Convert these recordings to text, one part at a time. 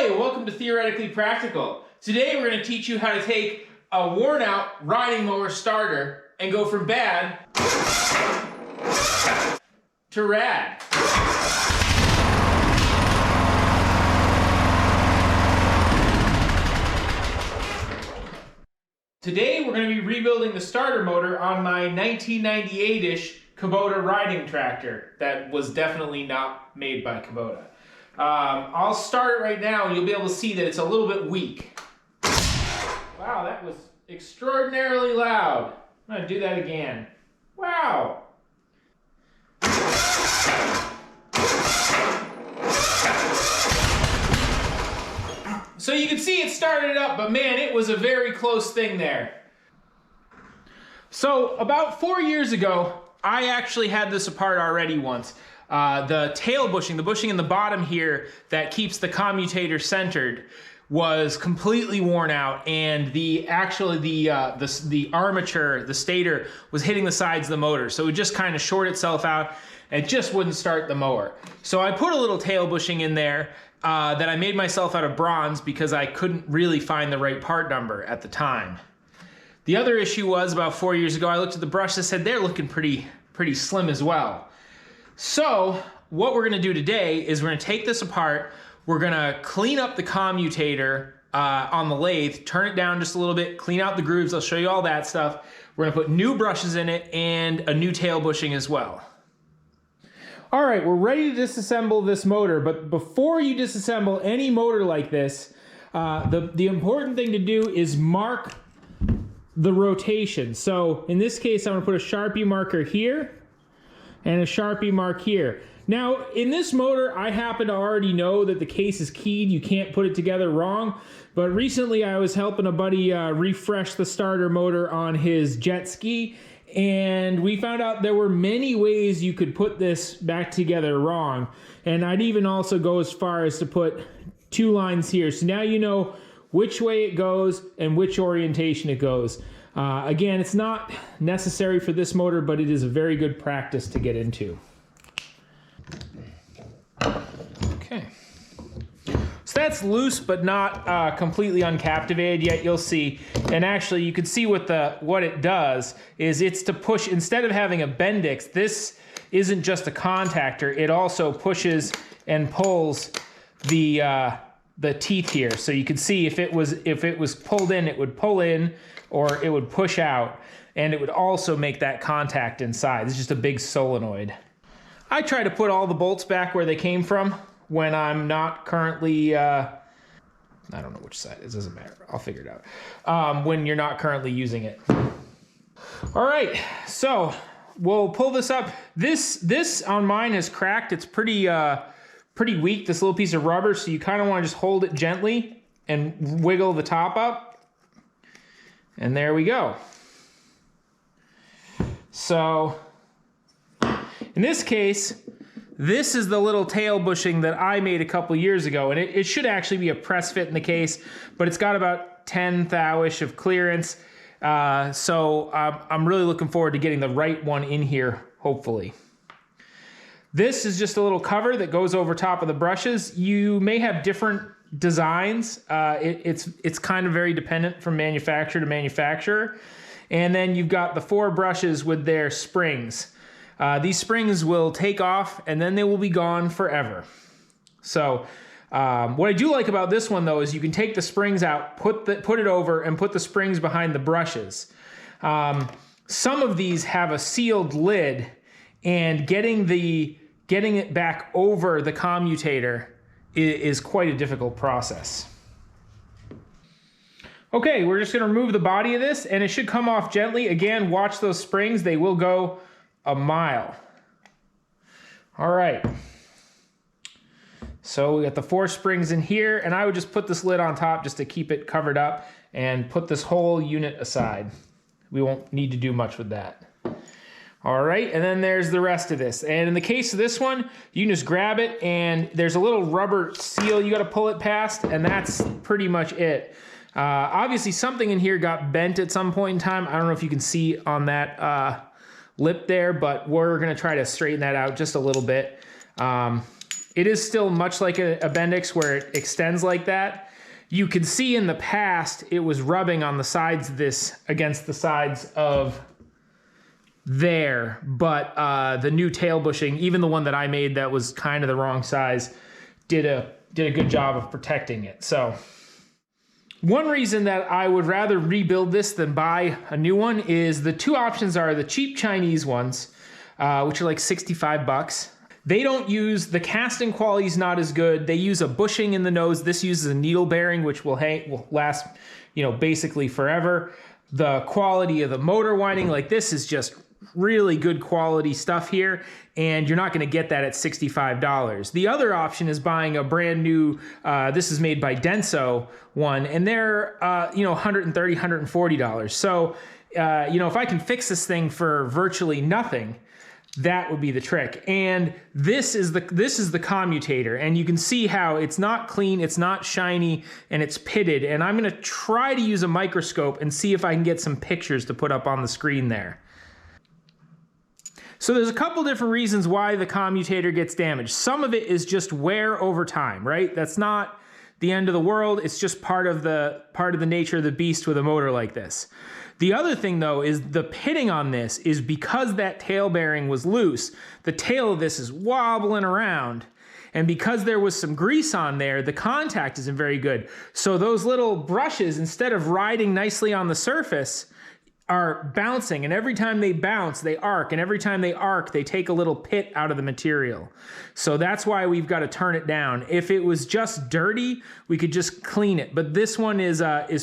Hi, and welcome to Theoretically Practical. Today we're going to teach you how to take a worn out riding mower starter and go from bad to rad. Today we're going to be rebuilding the starter motor on my 1998-ish Kubota riding tractor that was definitely not made by Kubota. I'll start it right now and you'll be able to see that it's a little bit weak. Wow, that was extraordinarily loud. I'm going to do that again. Wow. So you can see it started up, but man, it was a very close thing there. So about 4 years ago, I actually had this apart already once. The tail bushing, the bushing in the bottom here that keeps the commutator centered, was completely worn out, and the armature, the stator, was hitting the sides of the motor, so it would just kind of short itself out, and it just wouldn't start the mower. So I put a little tail bushing in there that I made myself out of bronze because I couldn't really find the right part number at the time. The other issue was about 4 years ago, I looked at the brush and said they're looking pretty slim as well. So what we're gonna do today is we're gonna take this apart, we're gonna clean up the commutator on the lathe, turn it down just a little bit, clean out the grooves, I'll show you all that stuff. We're gonna put new brushes in it and a new tail bushing as well. All right, we're ready to disassemble this motor, but before you disassemble any motor like this, the important thing to do is mark the rotation. So in this case, I'm gonna put a Sharpie marker here and a Sharpie mark here. Now, in this motor, I happen to already know that the case is keyed. You can't put it together wrong. But recently, I was helping a buddy refresh the starter motor on his jet ski, and we found out there were many ways you could put this back together wrong. And I'd even also go as far as to put 2 lines here. So now you know which way it goes and which orientation it goes. Again, it's not necessary for this motor, but it is a very good practice to get into. Okay. So that's loose, but not completely uncaptivated yet, you'll see. And actually, you can see what it does is it's to push, instead of having a Bendix, this isn't just a contactor, it also pushes and pulls the teeth here. So you can see if it was pulled in, it would pull in, or it would push out, and it would also make that contact inside. It's just a big solenoid. I try to put all the bolts back where they came from when I'm not currently, I don't know which side, it doesn't matter, I'll figure it out, when you're not currently using it. All right, so we'll pull this up. This on mine is cracked. It's pretty weak, this little piece of rubber, so you kind of want to just hold it gently and wiggle the top up. And there we go. So, in this case, this is the little tail bushing that I made a couple years ago, and it should actually be a press fit in the case, but it's got about 10 thou-ish of clearance, so I'm really looking forward to getting the right one in here, hopefully. This is just a little cover that goes over top of the brushes. You may have different designs. It's kind of very dependent from manufacturer to manufacturer. And then you've got the 4 brushes with their springs. These springs will take off and then they will be gone forever. So what I do like about this one though is you can take the springs out, put it over, and put the springs behind the brushes. Some of these have a sealed lid, and getting it back over the commutator is quite a difficult process. Okay, we're just gonna remove the body of this, and it should come off gently. Again, watch those springs, they will go a mile. All right. So we got the 4 springs in here, and I would just put this lid on top just to keep it covered up and put this whole unit aside. We won't need to do much with that. All right, and then there's the rest of this. And in the case of this one, you can just grab it, and there's a little rubber seal you gotta pull it past, and that's pretty much it. Obviously something in here got bent at some point in time. I don't know if you can see on that lip there, but we're gonna try to straighten that out just a little bit. it is still much like a Bendix where it extends like that. You can see in the past, it was rubbing on the sides of this against the sides of there, but the new tail bushing, even the one that I made that was kind of the wrong size, did a good job of protecting it. So one reason that I would rather rebuild this than buy a new one is the two options are the cheap Chinese ones, which are like 65 bucks. They don't use, the casting quality is not as good. They use a bushing in the nose. This uses a needle bearing, which will last, basically forever. The quality of the motor winding, like this is just really good quality stuff here, and you're not gonna get that at $65. The other option is buying a brand new, this is made by Denso one, and they're, $130, $140. So, if I can fix this thing for virtually nothing, that would be the trick. And this is the Commutator, and you can see how it's not clean, it's not shiny, and it's pitted. And I'm gonna try to use a microscope and see if I can get some pictures to put up on the screen there. So there's a couple different reasons why the Commutator gets damaged. Some of it is just wear over time, right? That's not the end of the world. It's just part of the nature of the beast with a motor like this. The other thing though is the pitting on this is because that tail bearing was loose, the tail of this is wobbling around. And because there was some grease on there, the contact isn't very good. So those little brushes, instead of riding nicely on the surface, are bouncing, and every time they bounce, they arc, and every time they arc, they take a little pit out of the material. So that's why we've got to turn it down. If it was just dirty, we could just clean it, but this one is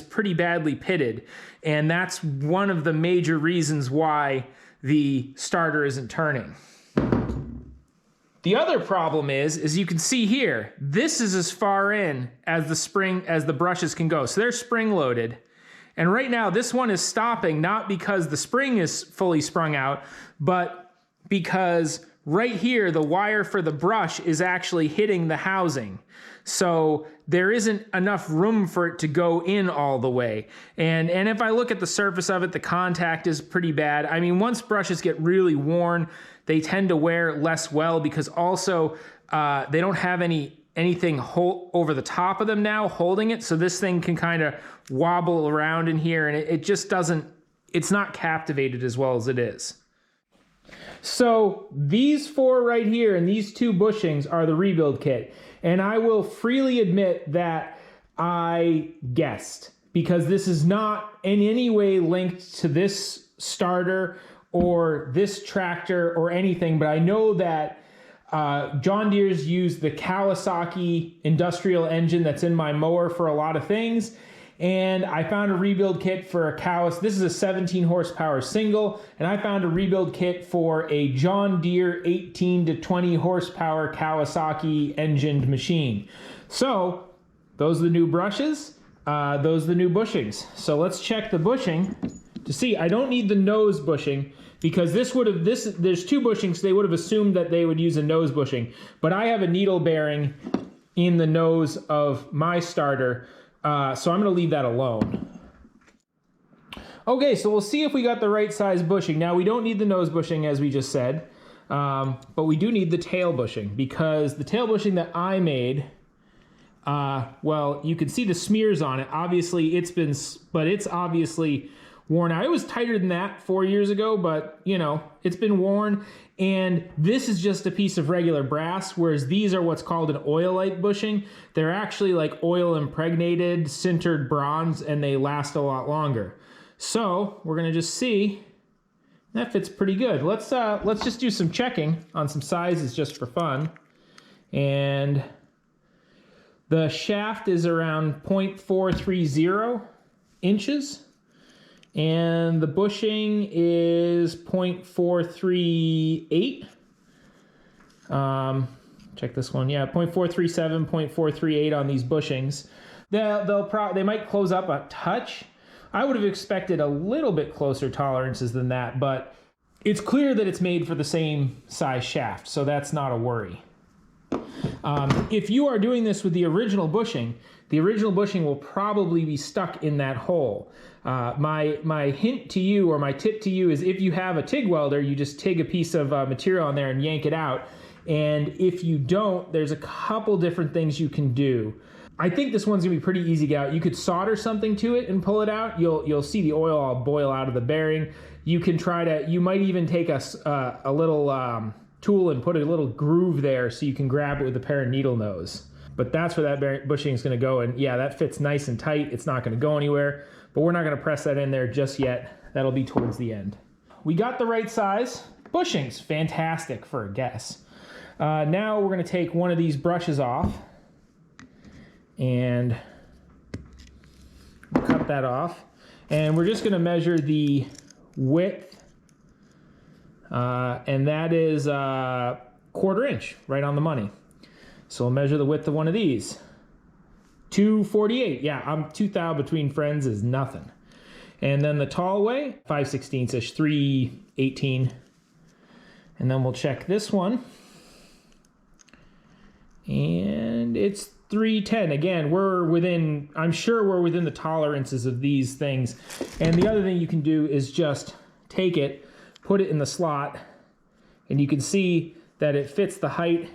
pretty badly pitted, and that's one of the major reasons why the starter isn't turning. The other problem is you can see here, this is as far in as the brushes can go. So they're spring loaded. And right now, this one is stopping, not because the spring is fully sprung out, but because right here, the wire for the brush is actually hitting the housing. So there isn't enough room for it to go in all the way. And if I look at the surface of it, the contact is pretty bad. I mean, once brushes get really worn, they tend to wear less well because also they don't have anything over the top of them now holding it, so this thing can kind of wobble around in here, and it just doesn't, it's not captivated as well as it is. So these four right here and these two bushings are the rebuild kit, and I will freely admit that I guessed, because this is not in any way linked to this starter or this tractor or anything, but I know that John Deere's used the Kawasaki industrial engine that's in my mower for a lot of things. And I found a rebuild kit for a Kawasaki. This is a 17 horsepower single. And I found a rebuild kit for a John Deere 18 to 20 horsepower Kawasaki engined machine. So those are the new brushes. Those are the new bushings. So let's check the bushing to see. I don't need the nose bushing, because there's two bushings, they would have assumed that they would use a nose bushing. But I have a needle bearing in the nose of my starter, so I'm gonna leave that alone. Okay, so we'll see if we got the right size bushing. Now, we don't need the nose bushing, as we just said, but we do need the tail bushing, because the tail bushing that I made, well, you can see the smears on it. Obviously, it's obviously worn out. It was tighter than that 4 years ago, but it's been worn. And this is just a piece of regular brass, whereas these are what's called an oilite bushing. They're actually like oil impregnated, sintered bronze, and they last a lot longer. So we're gonna just see. That fits pretty good. Let's just do some checking on some sizes just for fun. And the shaft is around 0.430 inches. And the bushing is 0.438. Check this one. Yeah, 0.437, 0.438 on these bushings. They might close up a touch. I would have expected a little bit closer tolerances than that, but it's clear that it's made for the same size shaft, so that's not a worry. If you are doing this with the original bushing will probably be stuck in that hole. My hint to you, or my tip to you, is if you have a TIG welder, you just TIG a piece of material on there and yank it out, And if you don't, there's a couple different things you can do. I think this one's gonna be pretty easy to get out. You could solder something to it and pull it out. You'll see the oil all boil out of the bearing. You can try to, you might even take a little tool and put a little groove there so you can grab it with a pair of needle nose. But that's where that bushing is gonna go, and yeah, that fits nice and tight. It's not gonna go anywhere, but we're not gonna press that in there just yet. That'll be towards the end. We got the right size bushings, fantastic for a guess. Now we're gonna take one of these brushes off and cut that off. And we're just gonna measure the width, and that is 1/4 inch, right on the money. So we'll measure the width of one of these. 248, yeah, 2 thou between friends is nothing. And then the tall way, 5/16-ish, 3/18. And then we'll check this one. And it's 3/10. Again, we're within, I'm sure we're within the tolerances of these things. And the other thing you can do is just take it, put it in the slot, and you can see that it fits the height.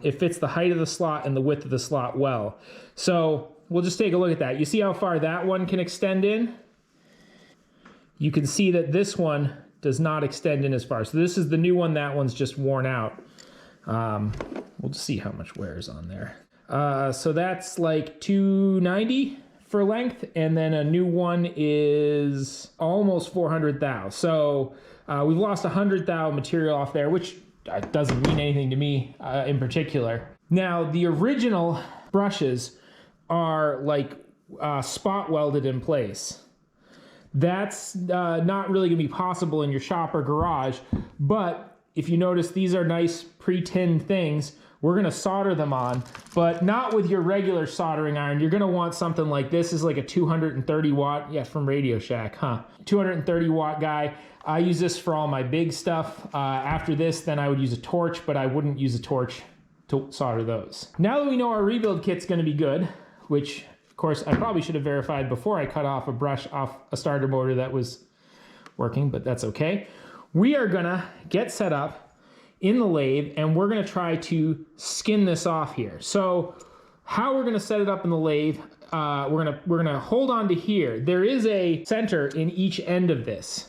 It fits the height of the slot and the width of the slot well. So we'll just take a look at that. You see how far that one can extend in? You can see that this one does not extend in as far. So this is the new one, that one's just worn out. We'll just see how much wear is on there. So that's like 290 for length, and then a new one is almost 400 thou. So we've lost 100 thou material off there, which doesn't mean anything to me in particular. Now, the original brushes are like spot welded in place. That's not really gonna be possible in your shop or garage, but if you notice, these are nice pre-tinned things. We're gonna solder them on, but not with your regular soldering iron. You're gonna want something like this. This is like a 230 watt, yeah, from Radio Shack, huh? 230 watt guy. I use this for all my big stuff. After this, then I would use a torch, but I wouldn't use a torch to solder those. Now that we know our rebuild kit's gonna be good, which of course I probably should have verified before I cut off a brush off a starter motor that was working, but that's okay. We are gonna get set up in the lathe, and we're gonna try to skin this off here. So how we're gonna set it up in the lathe, we're gonna hold on to here. There is a center in each end of this.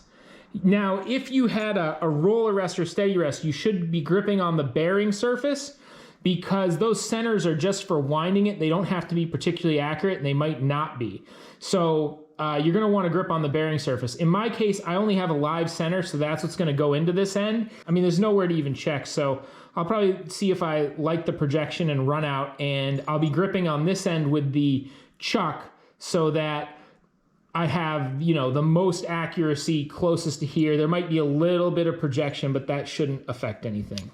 Now, if you had a roller rest or steady rest, you should be gripping on the bearing surface, because those centers are just for winding it. They don't have to be particularly accurate, and they might not be. So you're gonna wanna grip on the bearing surface. In my case, I only have a live center, so that's what's gonna go into this end. I mean, there's nowhere to even check, so I'll probably see if I like the projection and run out, and I'll be gripping on this end with the chuck so that I have, you know, the most accuracy closest to here. There might be a little bit of projection, but that shouldn't affect anything.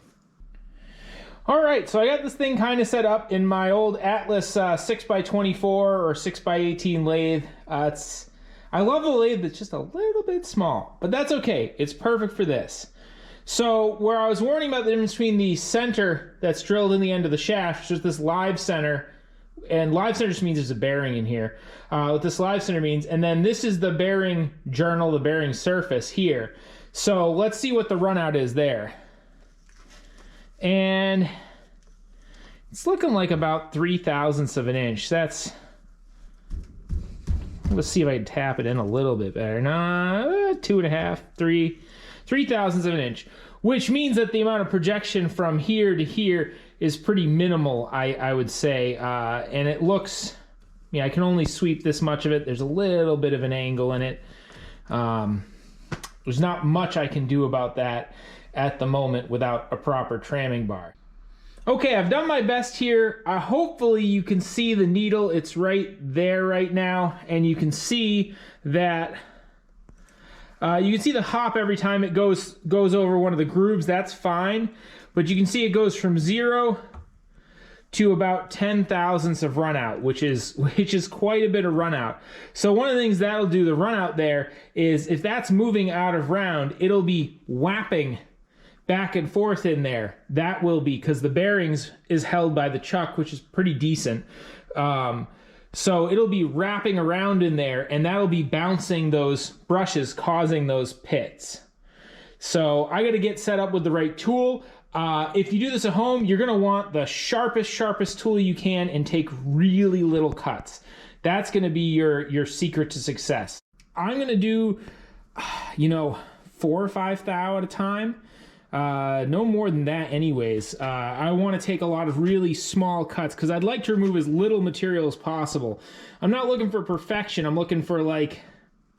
All right, so I got this thing kind of set up in my old Atlas 6x24 or 6x18 lathe. I love the lathe, that's just a little bit small, but that's okay. It's perfect for this. So where I was warning about the difference between the center that's drilled in the end of the shaft, just this live center, and live center just means there's a bearing in here. What this live center means, and then this is the bearing journal, the bearing surface here. So let's see what the runout is there. And it's looking like about 3/1000ths of an inch. That's, let's see if I can tap it in a little bit better. No, 2.5, 3/1000ths of an inch, which means that the amount of projection from here to here is pretty minimal, I would say. And it looks, I can only sweep this much of it. There's a little bit of an angle in it. There's not much I can do about that at the moment without a proper tramming bar. Okay, I've done my best here. Hopefully you can see the needle. It's right there right now, and you can see that you can see the hop every time it goes over one of the grooves. That's fine, but you can see it goes from 0 to about 10/1000ths of runout, which is quite a bit of runout. So one of the things that'll do, the runout there, is if that's moving out of round, it'll be whapping back and forth in there. That will be, because the bearings is held by the chuck, which is pretty decent. So it'll be wrapping around in there, and that'll be bouncing those brushes, causing those pits. So I got to get set up with the right tool. If you do this at home, you're gonna want the sharpest tool you can and take really little cuts. That's gonna be your secret to success. I'm gonna do, 4 or 5 thou at a time. No more than that anyways. I want to take a lot of really small cuts because I'd like to remove as little material as possible. I'm not looking for perfection. I'm looking for like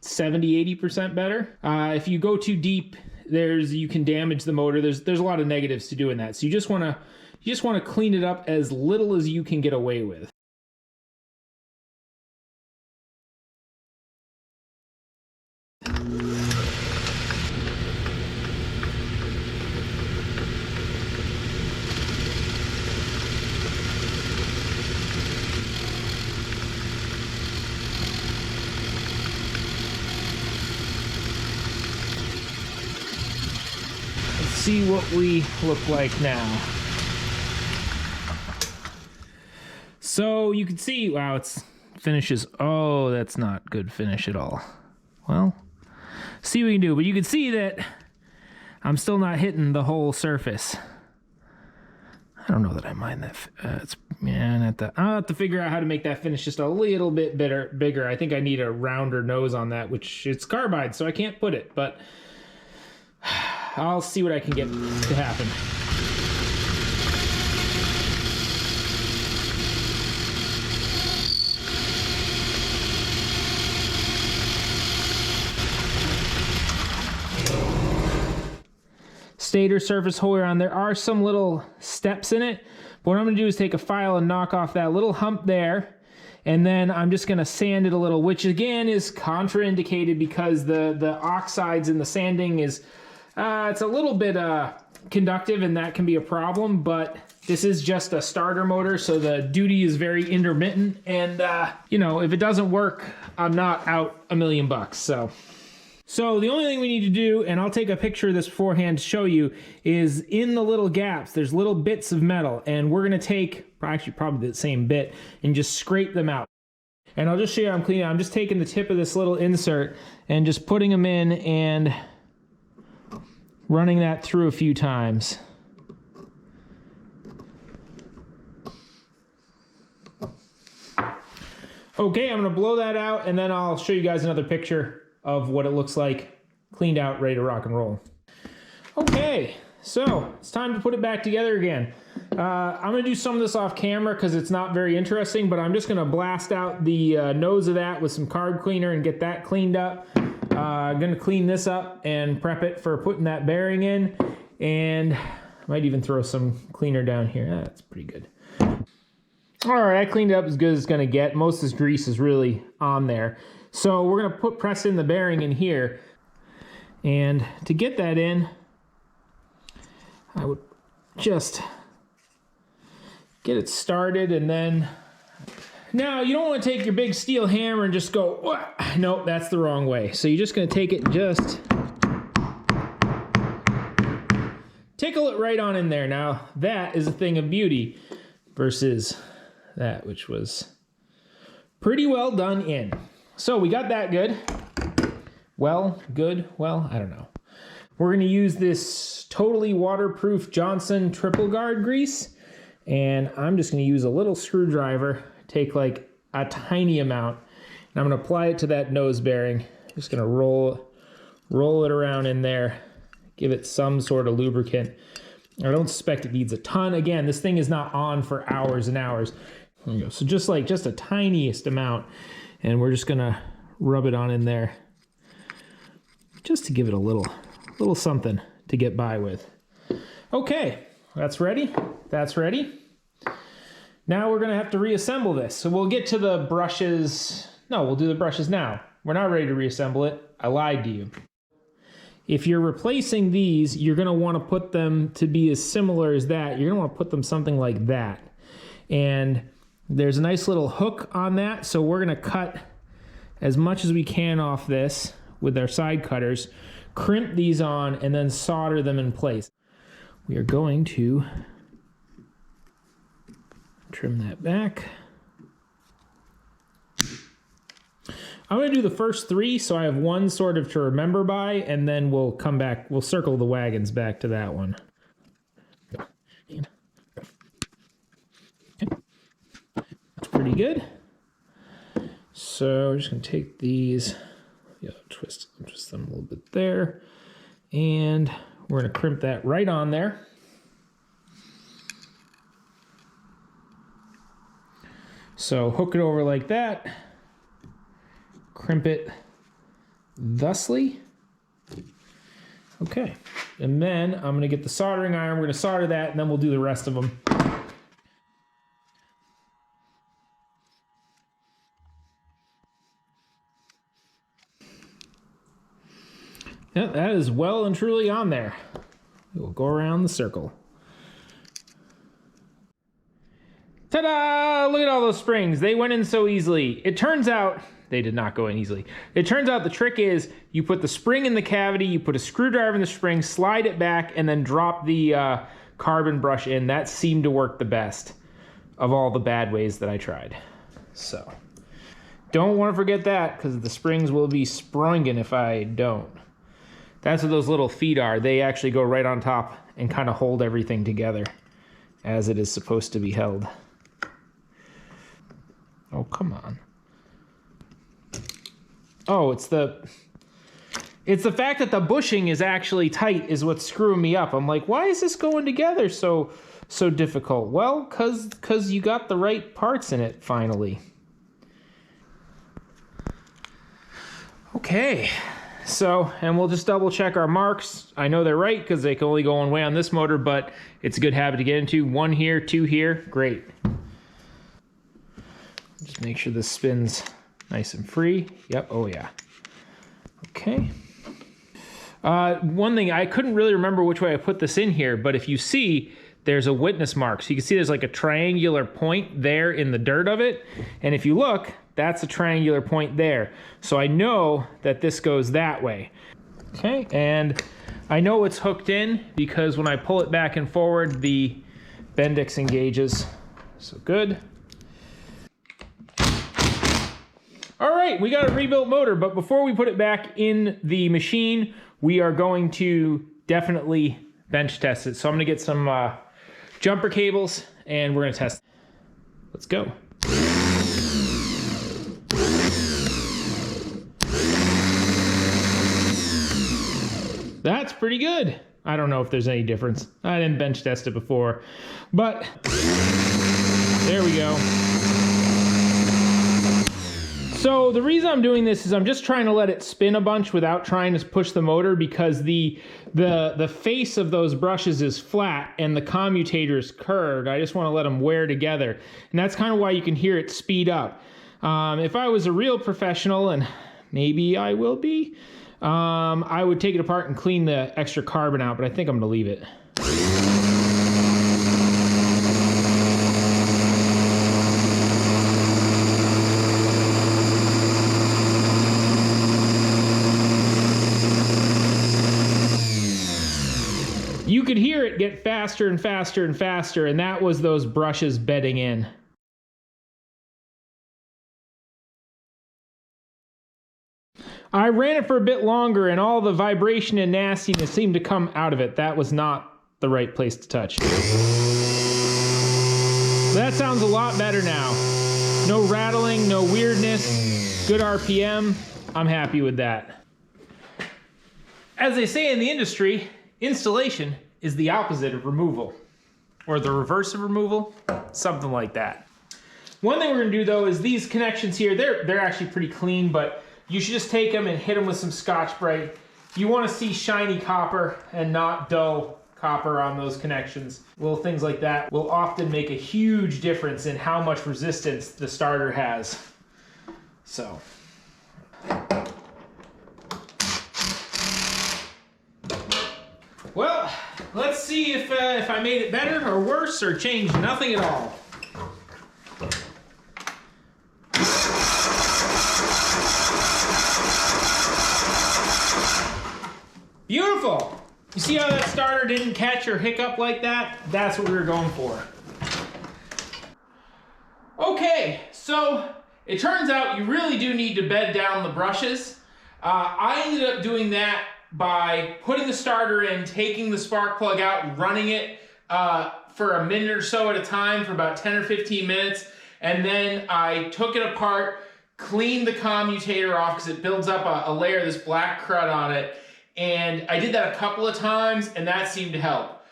70–80% better. If you go too deep, you can damage the motor. There's a lot of negatives to doing that. So you just want to clean it up as little as you can get away with. See what we look like now. So you can see, wow, it's finishes. Oh, that's not good finish at all. Well, see what we can do, but you can see that I'm still not hitting the whole surface. I don't know that I mind that. I'll have to figure out how to make that finish just a little bit bigger. I think I need a rounder nose on that, which it's carbide, so I can't put it, but I'll see what I can get to happen. Stator surface holder on. There are some little steps in it, but what I'm going to do is take a file and knock off that little hump there, and then I'm just going to sand it a little, which again is contraindicated because the oxides in the sanding is it's a little bit conductive, and that can be a problem, but this is just a starter motor, so the duty is very intermittent, and if it doesn't work, I'm not out $1 million bucks. So the only thing we need to do, and I'll take a picture of this beforehand to show you, is in the little gaps, there's little bits of metal, and we're gonna take, actually probably the same bit, and just scrape them out. And I'll just show you how I'm cleaning. I'm just taking the tip of this little insert and just putting them in and running that through a few times. Okay, I'm gonna blow that out, and then I'll show you guys another picture of what it looks like cleaned out, ready to rock and roll. Okay, so it's time to put it back together again. I'm gonna do some of this off camera because it's not very interesting, but I'm just gonna blast out the nose of that with some carb cleaner and get that cleaned up. I'm gonna clean this up and prep it for putting that bearing in, and I might even throw some cleaner down here. That's pretty good. All right, I cleaned it up as good as it's gonna get. Most of this grease is really on there. So we're gonna press in the bearing in here, and to get that in, I would just get it started, and then, now you don't want to take your big steel hammer and just go, wah! Nope, that's the wrong way. So you're just gonna take it and just tickle it right on in there. Now that is a thing of beauty versus that, which was pretty well done in. So we got that good. Well, I don't know. We're gonna use this totally waterproof Johnson triple guard grease, and I'm just gonna use a little screwdriver, take like a tiny amount, and I'm gonna apply it to that nose bearing. Just gonna roll it around in there, give it some sort of lubricant. I don't suspect it needs a ton. Again, this thing is not on for hours and hours. There you go. So just a tiniest amount, and we're just gonna rub it on in there just to give it a little something to get by with. Okay, that's ready. That's ready. Now we're gonna have to reassemble this. So we'll get to the brushes. No, we'll do the brushes now. We're not ready to reassemble it. I lied to you. If you're replacing these, you're gonna wanna put them to be as similar as that. You're gonna wanna put them something like that. And there's a nice little hook on that, so we're gonna cut as much as we can off this with our side cutters, crimp these on, and then solder them in place. We are going to trim that back. I'm gonna do the first 3, so I have one sort of to remember by, and then we'll come back, we'll circle the wagons back to that one. pretty good. So we're just gonna take these, twist them a little bit there, and we're gonna crimp that right on there. So hook it over like that, crimp it thusly. Okay, and then I'm gonna get the soldering iron, we're gonna solder that, and then we'll do the rest of them. Yeah, that is well and truly on there. We'll go around the circle. Ta-da! Look at all those springs. They went in so easily. It turns out they did not go in easily. It turns out the trick is you put the spring in the cavity, you put a screwdriver in the spring, slide it back, and then drop the carbon brush in. That seemed to work the best of all the bad ways that I tried. So, don't want to forget that, because the springs will be springing if I don't. That's what those little feet are. They actually go right on top and kind of hold everything together as it is supposed to be held. Oh, come on. Oh, it's the fact that the bushing is actually tight is what's screwing me up. I'm like, why is this going together so difficult? Well, cause you got the right parts in it finally. Okay. So, and we'll just double check our marks. I know they're right because they can only go one way on this motor, but it's a good habit to get into. 1 here, 2 here, great. Just make sure this spins nice and free. Yep, oh yeah. Okay. One thing, I couldn't really remember which way I put this in here, but if you see, there's a witness mark. So you can see there's like a triangular point there in the dirt of it. And if you look, that's a triangular point there. So I know that this goes that way. Okay, and I know it's hooked in because when I pull it back and forward, the Bendix engages. So good. All right, we got a rebuilt motor, but before we put it back in the machine, we are going to definitely bench test it. So I'm gonna get some jumper cables and we're gonna test it. Let's go. That's pretty good. I don't know if there's any difference. I didn't bench test it before, but there we go. So the reason I'm doing this is I'm just trying to let it spin a bunch without trying to push the motor, because the face of those brushes is flat and the commutator is curved. I just want to let them wear together. And that's kind of why you can hear it speed up. If I was a real professional, and maybe I will be, I would take it apart and clean the extra carbon out, but I think I'm going to leave it. You could hear it get faster and faster and faster, and that was those brushes bedding in. I ran it for a bit longer and all the vibration and nastiness seemed to come out of it. That was not the right place to touch. That sounds a lot better now. No rattling, no weirdness, good RPM. I'm happy with that. As they say in the industry, installation is the opposite of removal. Or the reverse of removal, something like that. One thing we're gonna do though is these connections here, they're actually pretty clean, but you should just take them and hit them with some Scotch-Brite. You want to see shiny copper and not dull copper on those connections. Little things like that will often make a huge difference in how much resistance the starter has. So. Well, let's see if I made it better or worse or changed nothing at all. Beautiful. You see how that starter didn't catch or hiccup like that? That's what we were going for. Okay, so it turns out you really do need to bed down the brushes. I ended up doing that by putting the starter in, taking the spark plug out, running it for a minute or so at a time for about 10 or 15 minutes, And then I took it apart, cleaned the commutator off because it builds up a layer of this black crud on it. And I did that a couple of times, and that seemed to help.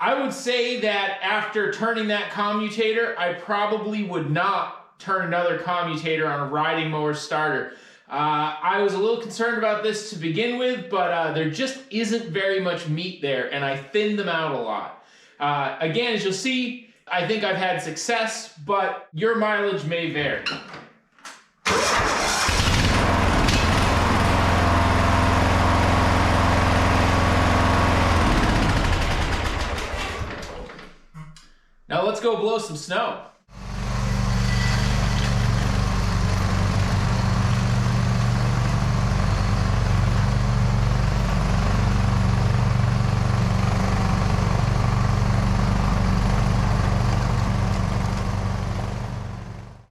I would say that after turning that commutator, I probably would not turn another commutator on a riding mower starter. I was a little concerned about this to begin with, but there just isn't very much meat there, and I thinned them out a lot. Again, as you'll see, I think I've had success, but your mileage may vary. Now let's go blow some snow.